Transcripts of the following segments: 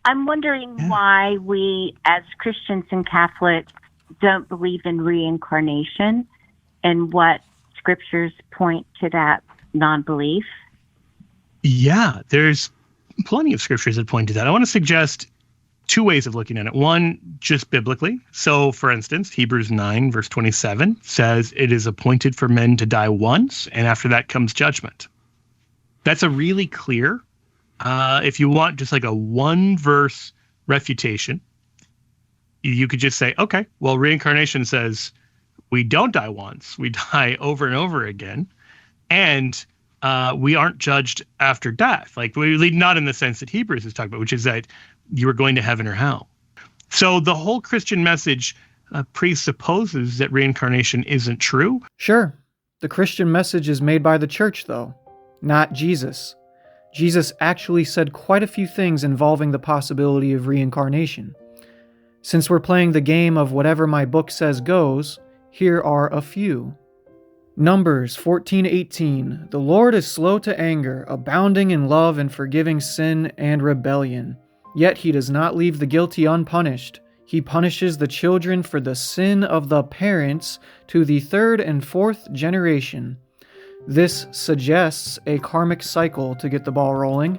I'm wondering why we, as Christians and Catholics, don't believe in reincarnation and what scriptures point to that non-belief. Yeah, there's plenty of scriptures that point to that. I want to suggest two ways of looking at it. One, just biblically. So, for instance, Hebrews 9, verse 27 says, "It is appointed for men to die once, and after that comes judgment." That's a really clear, if you want just like a one-verse refutation, you could just say, okay, well, reincarnation says we don't die once, we die over and over again, and we aren't judged after death. Like, not in the sense that Hebrews is talking about, which is that you are going to heaven or hell. So the whole Christian message presupposes that reincarnation isn't true. Sure. The Christian message is made by the church, though, not Jesus. Jesus actually said quite a few things involving the possibility of reincarnation. Since we're playing the game of whatever my book says goes, here are a few. Numbers 14:18. The Lord is slow to anger, abounding in love and forgiving sin and rebellion. Yet he does not leave the guilty unpunished. He punishes the children for the sin of the parents to the third and fourth generation. This suggests a karmic cycle to get the ball rolling.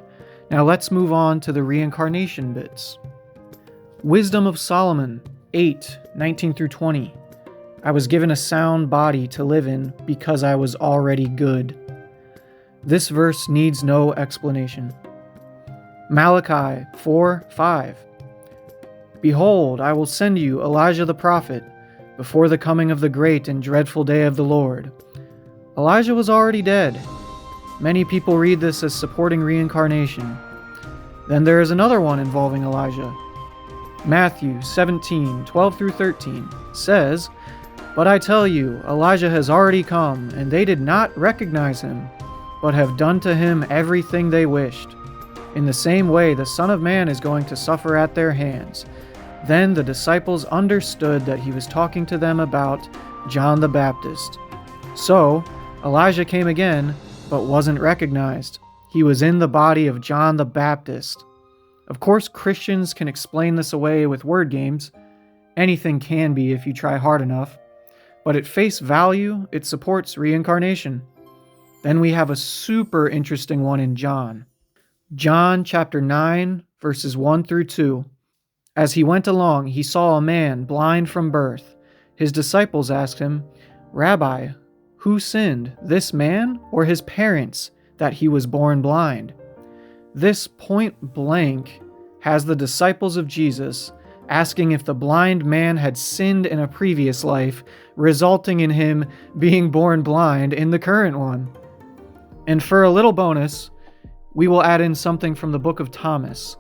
Now let's move on to the reincarnation bits. Wisdom of Solomon 8:19 through 20. I was given a sound body to live in because I was already good. This verse needs no explanation. Malachi 4:5. Behold, I will send you Elijah the prophet before the coming of the great and dreadful day of the Lord. Elijah was already dead. Many people read this as supporting reincarnation. Then there is another one involving Elijah. Matthew 17:12 through 13 says, But I tell you, Elijah has already come, and they did not recognize him, but have done to him everything they wished. In the same way, the Son of Man is going to suffer at their hands. Then the disciples understood that he was talking to them about John the Baptist. So, Elijah came again, but wasn't recognized. He was in the body of John the Baptist. Of course, Christians can explain this away with word games. Anything can be if you try hard enough. But at face value, it supports reincarnation. Then we have a super interesting one in John. John chapter 9, verses 1 through 2. As he went along, he saw a man blind from birth. His disciples asked him, Rabbi, who sinned, this man or his parents, that he was born blind? This point blank has the disciples of Jesus asking if the blind man had sinned in a previous life, resulting in him being born blind in the current one. And for a little bonus, we will add in something from the book of Thomas,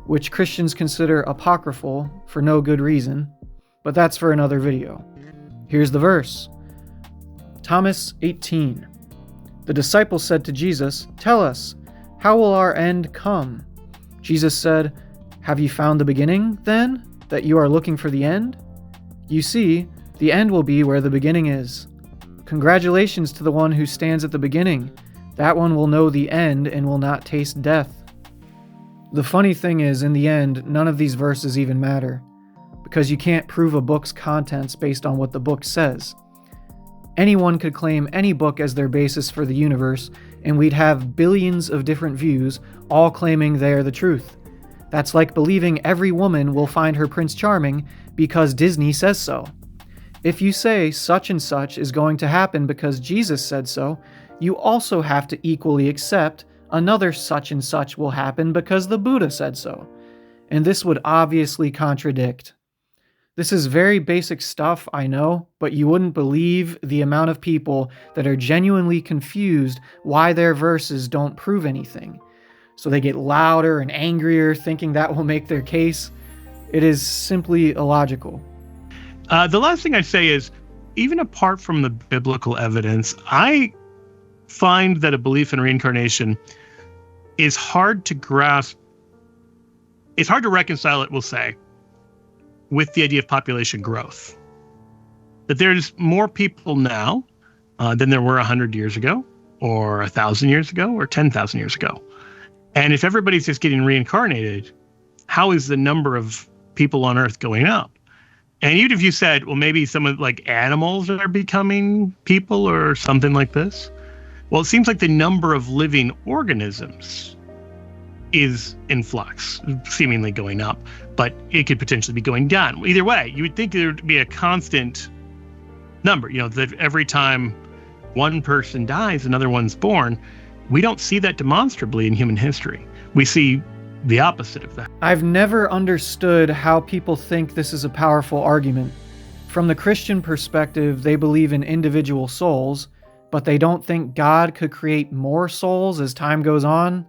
which Christians consider apocryphal for no good reason, but that's for another video. Here's the verse. Thomas 18. The disciples said to Jesus, Tell us, how will our end come? Jesus said, Have you found the beginning, then, that you are looking for the end? You see, the end will be where the beginning is. Congratulations to the one who stands at the beginning. That one will know the end and will not taste death. The funny thing is, in the end, none of these verses even matter, because you can't prove a book's contents based on what the book says. Anyone could claim any book as their basis for the universe, and we'd have billions of different views, all claiming they're the truth. That's like believing every woman will find her Prince Charming because Disney says so. If you say such and such is going to happen because Jesus said so, you also have to equally accept another such and such will happen because the Buddha said so. And this would obviously contradict. This is very basic stuff, I know, but you wouldn't believe the amount of people that are genuinely confused why their verses don't prove anything. So they get louder and angrier, thinking that will make their case. It is simply illogical. The last thing I'd say is, even apart from the biblical evidence, I find that a belief in reincarnation is hard to grasp. It's hard to reconcile it, we'll say, with the idea of population growth. That there's more people now than there were 100 years ago, or 1,000 years ago, or 10,000 years ago. And if everybody's just getting reincarnated, how is the number of people on Earth going up? And even if you said, well, maybe some of like animals are becoming people or something like this. Well, it seems like the number of living organisms is in flux, seemingly going up, but it could potentially be going down. Either way, you would think there would be a constant number, that every time one person dies, another one's born. We don't see that demonstrably in human history. We see the opposite of that. I've never understood how people think this is a powerful argument. From the Christian perspective, they believe in individual souls, but they don't think God could create more souls as time goes on.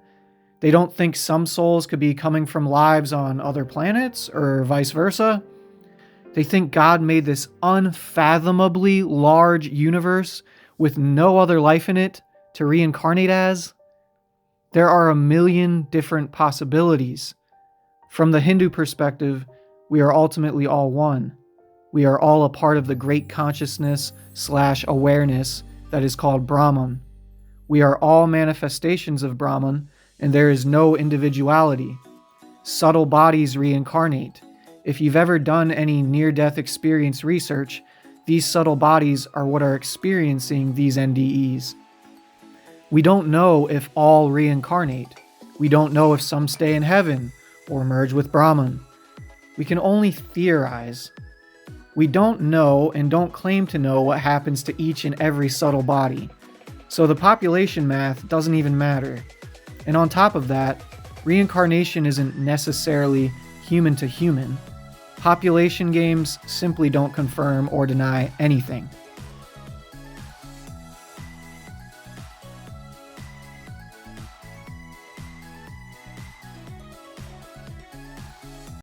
They don't think some souls could be coming from lives on other planets or vice versa. They think God made this unfathomably large universe with no other life in it to reincarnate as. There are a million different possibilities. From the Hindu perspective, we are ultimately all one. We are all a part of the great consciousness/awareness that is called Brahman. We are all manifestations of Brahman, and there is no individuality. Subtle bodies reincarnate. If you've ever done any near-death experience research, these subtle bodies are what are experiencing these NDEs. We don't know if all reincarnate. We don't know if some stay in heaven or merge with Brahman. We can only theorize. We don't know and don't claim to know what happens to each and every subtle body. So the population math doesn't even matter. And on top of that, reincarnation isn't necessarily human to human. Population games simply don't confirm or deny anything.